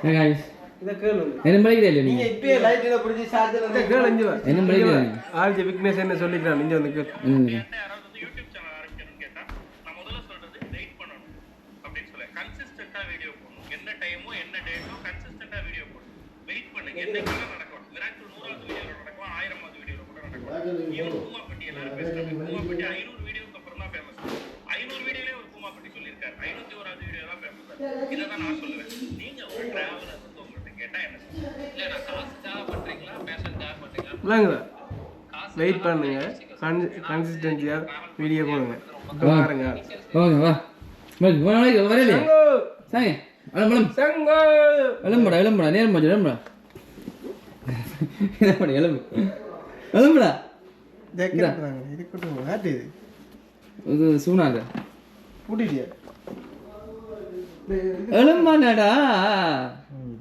இத கேளு என்ன படிக்கிறீங்க நீங்க இப்பவே லைட் இத புடிச்சு சார்ஜர் இத கேளு அஞ்சு என்ன படிக்கிறீங்க ஆர்ஜி விக்னேஷ் என்ன சொல்லிக்கிறான் நீங்க வந்து கேளு யாராவது யூடியூப் சேனல் ஆரம்பிக்கணும்னு கேட்டா நான் முதல்ல சொல்றது வெயிட் பண்ணணும் அப்படின்னு சொல்ல கன்சிஸ்டன்ட்டா வீடியோ போடணும் என்ன டைமோ என்ன டேட்டோ கன்சிஸ்டன்ட்டா வீடியோ போடணும் வெயிட் பண்ணுங்க என்னைக்கு நடக்கும் மிராக்கிள் 100வது வீடியோல நடக்கும் 1000வது வீடியோல கூட நடக்கும் இது பூமாப்பட்டி எல்லாரும் பேசுறாங்க பூமாப்பட்டி 500 வீடியோக்கு அப்புறம் தான் ஃபேமஸ் 500 வீடியோலயே ஒரு பூமாப்பட்டி சொல்லிருக்காரு 501வது வீடியோ தான் ஃபேமஸ் இத தான் நான் சொல்லுவேன் நீங்க ஒரு டிராவலர் வந்து உங்ககிட்ட கேட்டா என்ன இல்ல நான் காசுக்காக பண்றீங்களா பேஷன்க்காக பண்றீங்களா இல்லங்க வெயிட் பண்ணுங்க கன்சிஸ்டன்சியா வீடியோ போடுங்க பாருங்க ஓகே வா வரலையா சாங்க அலம்பலம் சங்கோ எலும்புடா நேரம் மாச்சு எலும்புடா ஜெக்கெட்றாங்க இருக்கட்டும் ஹாட் இது இது சூனாங்க புடிடியா எலும்பானடா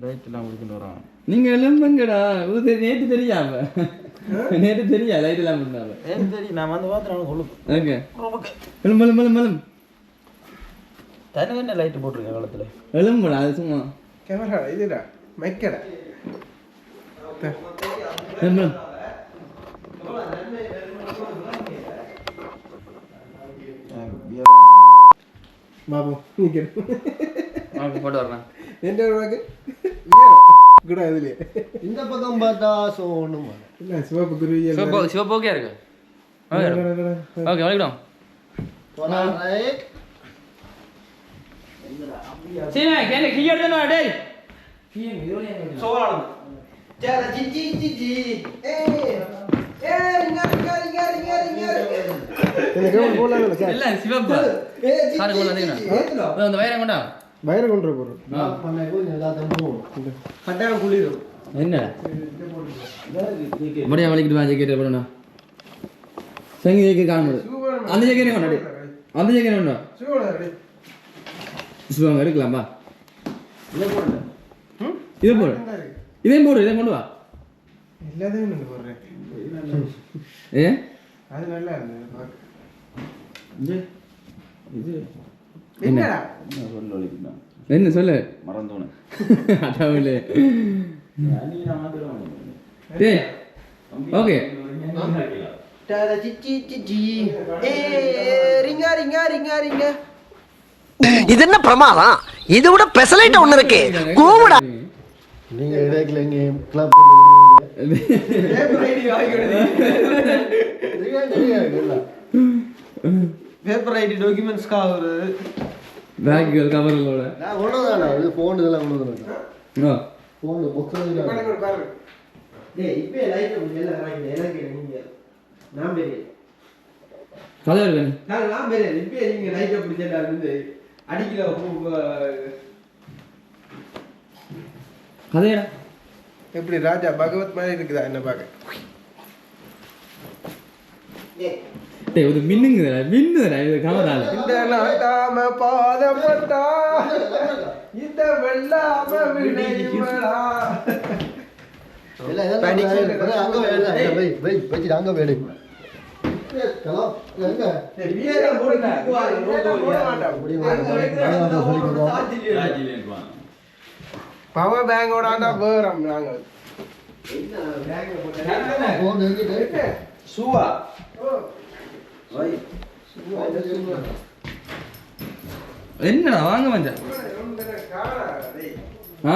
லைட் எல்லாம் கொடுத்துட்டு வரான் நீங்க எலும்புங்கடா இது நேத்து தெரியாம நேத்து தெரியா லைட் எல்லாம் பண்ணாம ஏன் தெரியும் நான் வந்து பார்த்து சொல்லுங்க ஓகே எலும்பு தனக்கு என்ன லைட் போட்டிருக்கேன் காலத்துல எலும்புடா அது சும்மா கேமரா இதுடா மைக்கடா எலும்பு பாபு நீங்க போட்டு வரேன் எந்த உனக்கு கூட இதுலயே இந்த பக்கம் பார்த்தா ஒண்ணுமா இல்ல சிவப்பு குருவியல் சிவப்பு ஓகே இருக்கு ஓகே வலிக்கிடும் ரைட் சரி கேன கீ எடுத்து வா டேய் சோவாளம் ஜால ஜி ஏ எனக்கு போலாம்ல சார் இல்ல சிவப்பு சார் கொண்டு வந்தீங்க அந்த வயரம் கொண்டா வயர கொண்டு போறோம் பண்ண கொஞ்சம் எல்லாத்தையும் போகும் கட்டாயம் குளிரும் என்ன முடியா வலிக்கிட்டு வா ஜெக்கெட் போடணும் சங்கி ஜெக்கெட் காண முடியும் அந்த ஜெக்கெட் கொண்டா டேய் அந்த ஜெக்கெட் கொண்டா சுவாங்க எடுக்கலாம்பா இது போடு இதையும் போடு இதை கொண்டு வா எல்லாத்தையும் நான் போடுறேன் ஏ அது நல்லா இருந்தது இது இது என்னடா சொல்ல வலிக்குதான் என்ன சொல்லு மறந்தோனே அடவுளே டேய் ஓகே டாடா ஜி ஏ ரிங்கா இது என்ன பிரமாதம் இது விட பெசலைட் ஒண்ணு இருக்கு கூவுடா நீங்க இடையில எங்க club paper ID paper ID டாக்குமெண்ட்ஸ்க்கா ஒரு பேக்குகள் கவர்களோட நான் கொண்டதானா இது போன் இதெல்லாம் கொண்டதானா ஆ போன் பொக்ஸ்ல பாரு டேய் இப்போ லைட் எல்லாம் வாங்கி எனக்கு நீங்க நான் பெரிய கதை இருக்கு நான் பெரிய இப்போ நீங்க லைட் பிடிச்சதா இருந்து அடிக்கிற கதையடா எப்படி ராஜா பகவத் மாதிரி இருக்குதா என்ன பாக்க டேய் இது மின்னுங்கடா இது கவரால இந்த நாட்டாம பாதப்பட்டா இந்த வெள்ளாம விளையுமடா இல்ல இதெல்லாம் அங்க வேடா வை வெச்சி அங்க வேடு ஹலோ எங்க வீரா போடுங்க போட மாட்டேன் பவர் பேங்கோட ஆண்டா வேறம் நாங்க என்ன பேங்க்ல போட்டா போன் எங்க சுவா வை என்னடா வாங்க வந்த ஆ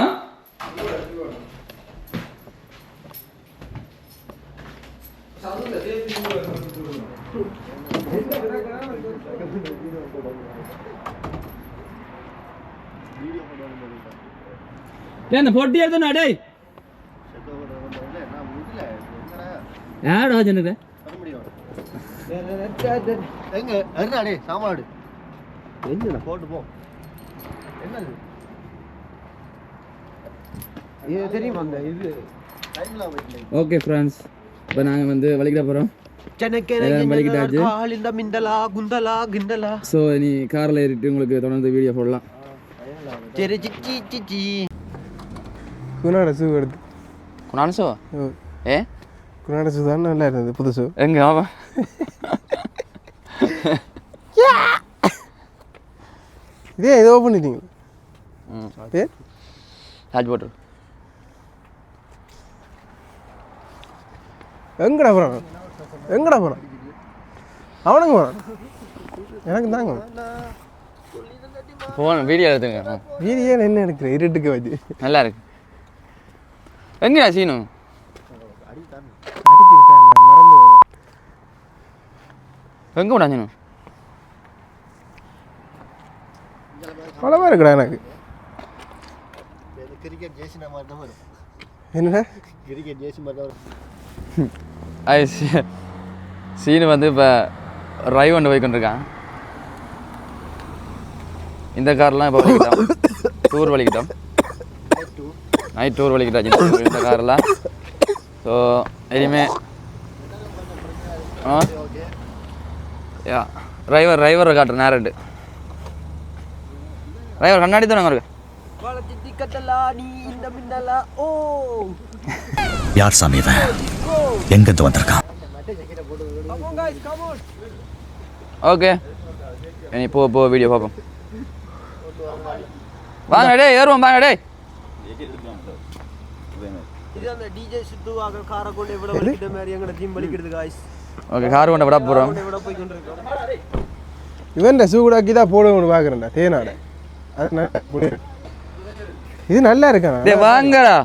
என்ன பொட்டி எடுத்தா டேய் யாரா ஜனரே எங்க அருணாடே சாமாடு என்னடா போட்டு போ என்னது இது தெரியுமா அந்த இது டைம்ல வைக்கல ஓகே ஃப்ரெண்ட்ஸ் இப்போ நாங்கள் வந்து வலிக்கிட போகிறோம் வலிக்கிட்டாச்சு ஸோ நீ காரில் ஏறிட்டு உங்களுக்கு தொடர்ந்து வீடியோ போடலாம் குணாட ஷூ எடுத்து குணான்சோ ஏ குணாட ஷூ தான் நல்லா இருந்தது புது ஷூ எங்க ஆமாம் இதே ஏதோ பண்ணிட்டீங்க சார்ஜ் போட்டு எங்கடா போகிறான் அவனுங்க போகிறான் எனக்கு தாங்க ஃபோன் வீடியோ எடுத்துங்க வீடியோ என்ன எடுக்கிற இருட்டுக்கு வச்சு நல்லா இருக்கு எங்கடா சீனு அடிச்சுக்கிட்டா மறந்து போனேன் எங்கே போடா சீனு அவ்வளோவா இருக்குடா எனக்கு கிரிக்கெட் ஜேசி மாதிரி தான் வரும் என்ன கிரிக்கெட் ஜேசி மாதிரி தான் வரும் அது சீனு வந்து இப்போ ரைவ் ஒன்று போய் கொண்டிருக்கான் இந்த கார்லாம் இப்போ வலிக்கிட்டோம் டூர் வலிக்கிட்டோம் நைட் டூர் வலிக்கிட்டோம் இந்த கார்லாம் ஸோ இனிமே யா டிரைவர் காட்டுறேன் நேரட்டு டிரைவர் கண்ணாடி தானே இருக்கு யார் சாமி இவன் எங்கிருந்து வந்திருக்கான் ஓகே இனி போ வீடியோ பார்ப்போம் வாங்க டேய் ஏறுவோம் வாங்க டேய் ஓகே கார் கொண்டு விட போகிறோம் இவன் சூடாக்கி தான் போடுவோம்னு பார்க்குறேன்டா தேனாட அது இது நல்லா இருக்கா டேய் வாங்கடா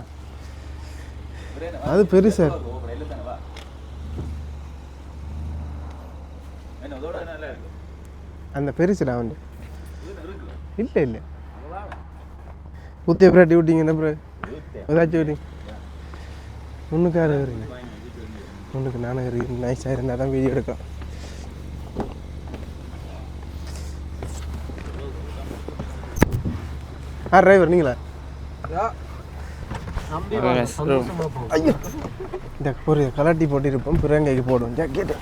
அது பெருசா அந்த பெருசுடா அவன் இல்லை புத்திய பிராட்டி விட்டீங்க அப்புறம் ஏதாச்சும் விட்டீங்க முன்னுக்கார வருங்க முன்னுக்கு நானும் இருக்கு நைஸாக இருந்தால் தான் வீடியோ எடுக்கலாம் டிரைவர் நீங்களா ஐயோ இந்த ஒரு கலாட்டி போட்டிருப்போம் பிறங்கைக்கு போடுவோம் ஜாக்கெட்டு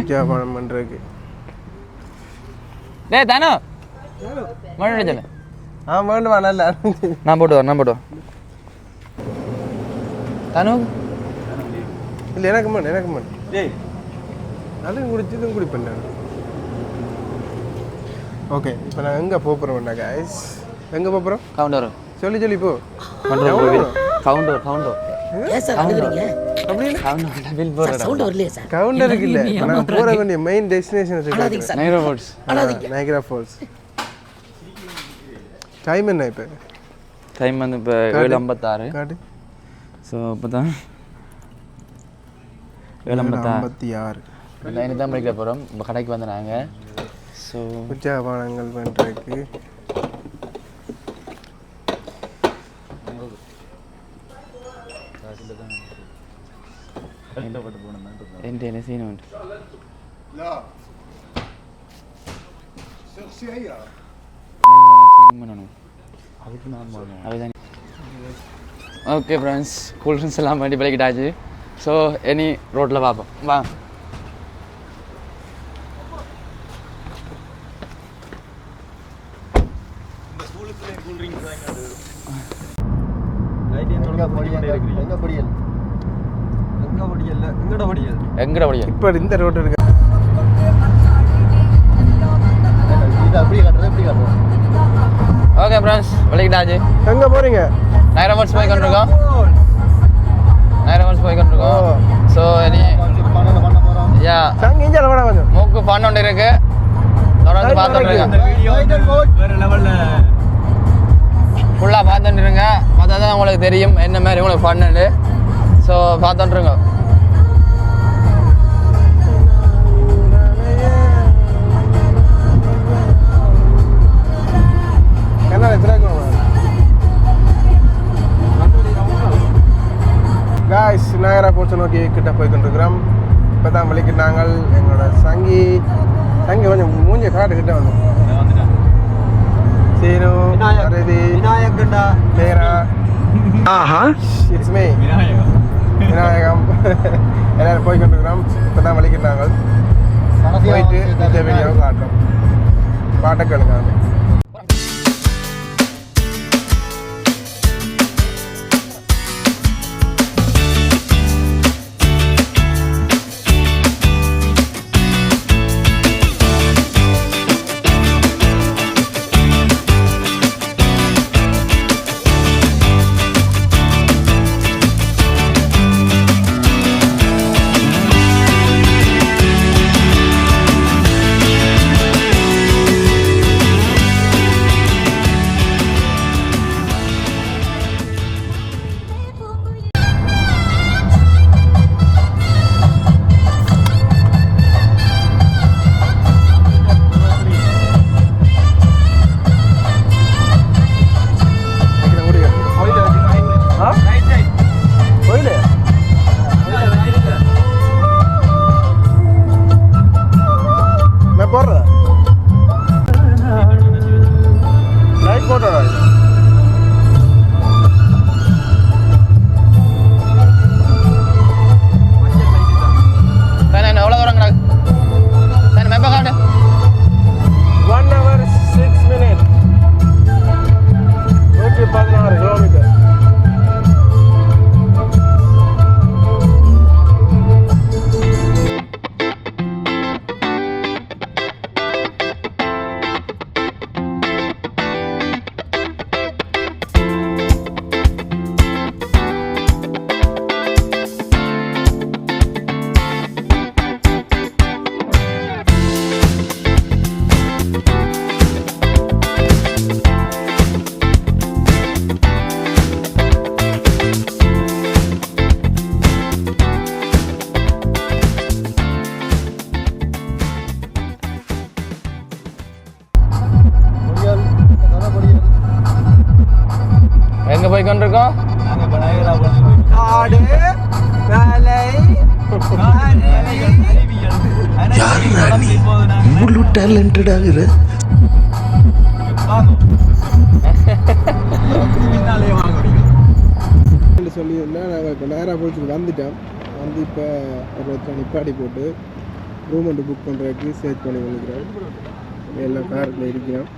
வியாபாரம் பண்ணுறதுக்கு டேய் தானோ மழை சொல்லு வேண்டுமா நல்லா நான் போட்டு வரேன் தானோ இல்லை எனக்கு மண் டேய் அதுவும் குடிச்சு இதுவும் குடிப்பேன் நான் ஓகே இப்போ நான் எங்கே போகிறோம்னா கைஸ் எங்கே போகிறோம் கவுண்டர் சொல்லி போ கவுண்டர் கவுண்டருக்கு இல்லை நான் போகிற வேண்டிய main destination Niagara Falls time என்ன இப்போ டைம் வந்து இப்போ 7:56 காட்டு ஸோ இப்போ தான் 7:56 லைனு தான் படிக்க போகிறோம் இப்போ கடைக்கு வந்து நாங்கள் ஸோ உற்சாகபானங்கள் பண்ணுறதுக்கு என்ன சீன் உண்டு ஓகே ஃப்ரெண்ட்ஸ் கூல் ட்ரிங்க்ஸ் எல்லாம் வண்டி பழகிட்டாச்சு ஸோ எனி ரோட்டில் பார்ப்போம் வா எங்கட படியல் இப்போ இந்த ரோடு இருக்கு ஓகே ஃப்ரெண்ட்ஸ் விளைக்கிட்டாச்சு எங்கே போகிறீங்க நைரா ஃபால்ஸ் போய் கொண்டிருக்கோம் ஸோ இனி யா இங்கே வேணா கொஞ்சம் மூக்கு ஃபன் ஒன்று இருக்கு தொடர்ந்து பார்த்துட்டு ஃபுல்லாக பார்த்துட்டுருங்க பார்த்தா தான் உங்களுக்கு தெரியும் என்ன மாதிரி உங்களுக்கு ஃபன்னு ஸோ பார்த்துட்டுருங்க காய்ஸ் நயரா போச்சு நோக்கி கிட்ட போய் கொண்டிருக்கிறோம் இப்போ தான் வலிக்கு நாங்கள் எங்களோட சங்கி கொஞ்சம் மூஞ்சி காட்டுக்கிட்ட வந்தோம் சீனு அரதி விநாயகண்டா நேரா இட்ஸ் மீ விநாயகம் எல்லாரும் போய் கொண்டிருக்கிறோம் இப்போ தான் வலிக்கு நாங்கள் போயிட்டு இந்த வீடியோவை காட்டுறோம் பாட்டை கேளுங்க கொண்டிருக்கோம் காடு வேலை இவ்வளவு டேலண்டட் ஆகுற சொல்லியிருந்தேன். நாங்கள் இப்போ நேராக போச்சுட்டு வந்துட்டோம். வந்து இப்போ ஒரு நிப்பாடி போட்டு ரூம் வந்து புக் பண்ணுறதுக்கு சர்ச் பண்ணி பண்ணிக்கிறோம். எல்லாம் காரில் இருக்கிறோம்.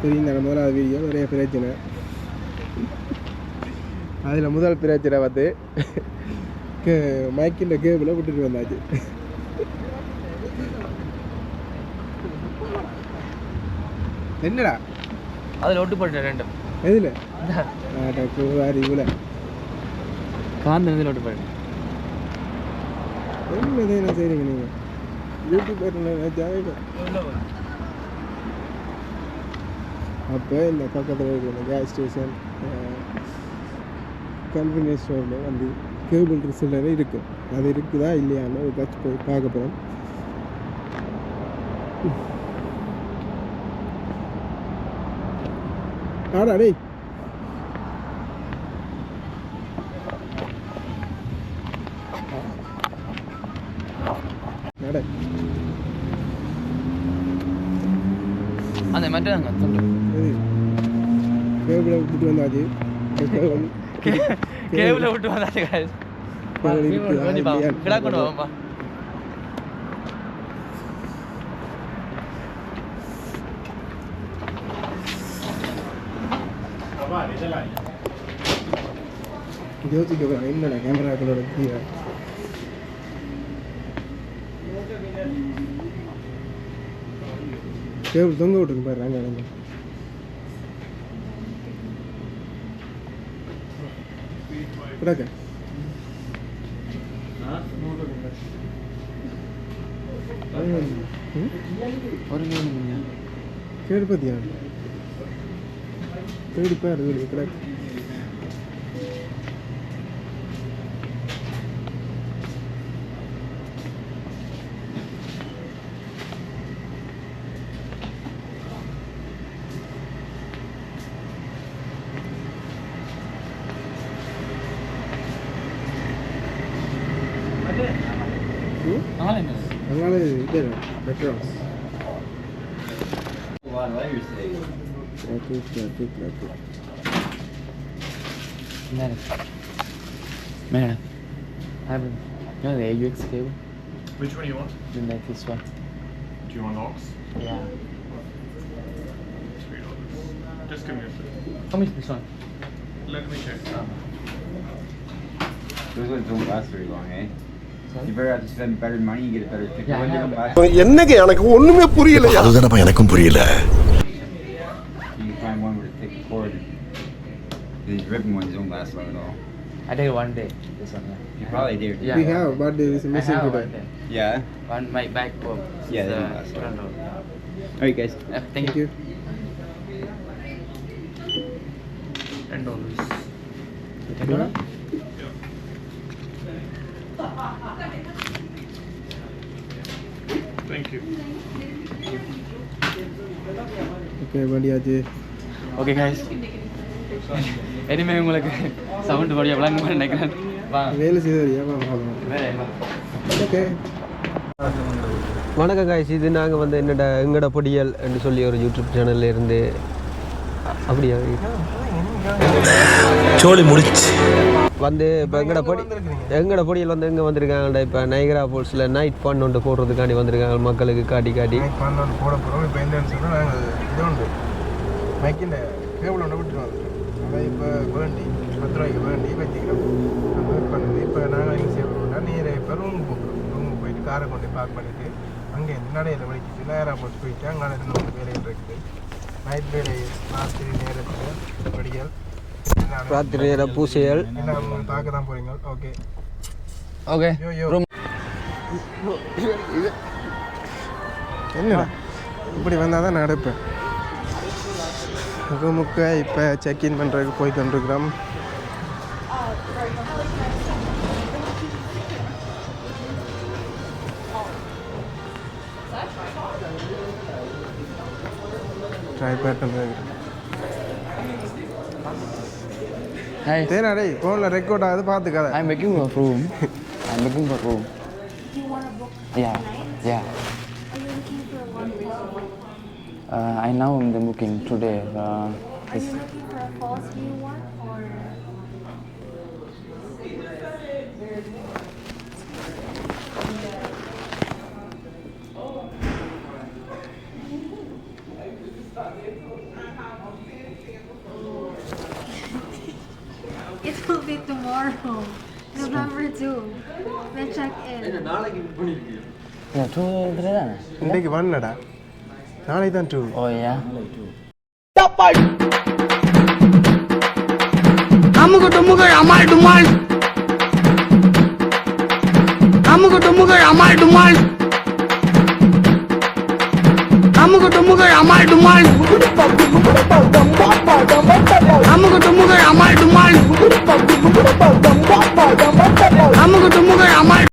தெரியும் முதலாவது வீடியோ நிறைய பிரச்சனை. அதில் முதல் பிரச்சனை வந்து மைக்கின்ற கேபிளை விட்டுட்டு வந்தாச்சு. என்னடா அதில் ஒட்டு போட்டேன் ரெண்டும் எதில் வேறு இவ்வளோ காந்த இதில் ஒட்டு போட்டேன். என்ன செய்றீங்க நீங்கள் யூடியூப் அப்போ இந்த பக்கத்தில் இருக்கிற கேஸ் ஸ்டேஷன் கன்வீனியன்ஸ் ஸ்டோரில் வந்து கேபிள் ரிசல்டரே இருக்குது. அது இருக்குதா இல்லையான்னு ஒரு டச் போய் பார்க்க போகிறோம். ஆடா டேய் நட அந்த மட்டும் கேபிளை விட்டுட்டு வந்தாச்சு. கேபிளை விட்டு வந்தாச்சு கிடா கொண்டு வாப்பா. யோசிக்க என்னடா கேமராக்களோட கீழே கேபிள் தொங்க விட்டுருக்கு பாரு. அங்கே அங்கே கிடக்க ஒரு கேடு பார்த்தியா தேடி பாரு கிடக்கு. அதனால இது better house. Man, I have the AUX cable. Which one you want? Then like this one. Do you want aux? Yeah. $3. Just give me a second. How much is this one? Let me check. Those ones don't last very long, eh? Sorry? You better have to spend better money and get a better picture. Yeah, One I don't have. last. என்னங்க எனக்கு ஒண்ணுமே புரியல. அதுதானப்பா எனக்கும் புரியல. You can find one with a thick cord. These ribbon ones don't last long at all. I did one day. This one, yeah. You probably did. Yeah. We have, but there is I missing have today. one day. Yeah. One my back home. Yeah, It's, they don't last long. front door. Alright, guys. Thank Thank you. you. $10. $10? Thank you. Okay, வண்டியாச்சு. Okay guys. இனிமே உங்களுக்கு sound படியா விளங்க நினைக்கிறேன். வா. வேலை செய்தறியா? வேற வா. Okay. வணக்கம் காய்ஸ், இது நாங்கள் வந்து எங்கட பொடியல் என்று சொல்லி ஒரு யூடியூப் சேனல்ல இருந்து அப்படியா சோழி முடிச்சு வந்து இப்போ எங்கட பொடியல் வந்து எங்கே வந்திருக்காங்கடா. இப்போ நைகரா ஃபால்ஸில் நைட் ஃபன் ஒன்று போடுறதுக்காண்டி வந்திருக்காங்க, மக்களுக்கு காட்டி ஃபன் ஒன்று போட போகிறோம். இப்போ என்னன்னு சொன்னால் நாங்கள் இது உண்டு மைக்கில் கேபிள் ஒன்று விட்டுட்டு வந்துட்டோம். அதை இப்போ வேண்டி 10 ரூபாய்க்கு வேண்டி வச்சுக்கிறோம். வெயிட் பண்ணுது. இப்போ நாங்கள் எங்கே செய்யணும்னா நேராக இப்போ ரூமுக்கு போகிறோம். ரூமுக்கு போயிட்டு காரை கொண்டு பார்க் பண்ணிவிட்டு அங்கே நடையில் வலிக்கிட்டு நேராக போட்டு போயிட்டு அங்கே இன்னொரு வேலைகள் இருக்குது. நைட் வேலை ராத்திரி நேரத்தில் படிகள் ராத்திரி நேர பூசைகள் எல்லாம் பார்க்க தான் போகிறீங்க. Okay okay. என்னடா இப்படி வந்தால் தான் நடப்பேன். ரூமுக்கு இப்போ செக்இன் பண்ணுறதுக்கு போய் கொண்டிருக்கிறோம். ட்ரை பண்ணுறது Hi. தேனா டேய் ஃபோனில் ரெக்கார்ட் ஆகுது பார்த்துக்காத. I'm making a room. I'm looking for room. You want to book Yeah. tonight? Yeah. Are you looking for one room? I now am the booking today. Are you looking for a false view one or? It will be tomorrow, November 2. Then check in. Yeah, 2 3 இன்றைக்கு வந்தடா, நாளைக்கு தான் 2. Oh yeah. அமுகு டுமுகள் அமால் டுமால் அமுகு டுமுகள் அமால் டுமால் அமுகு டுமுகள் அமால் டுமால் அமுகு டுமுகள் அமால் டுமால் அமுகு டுமுகள் அமால்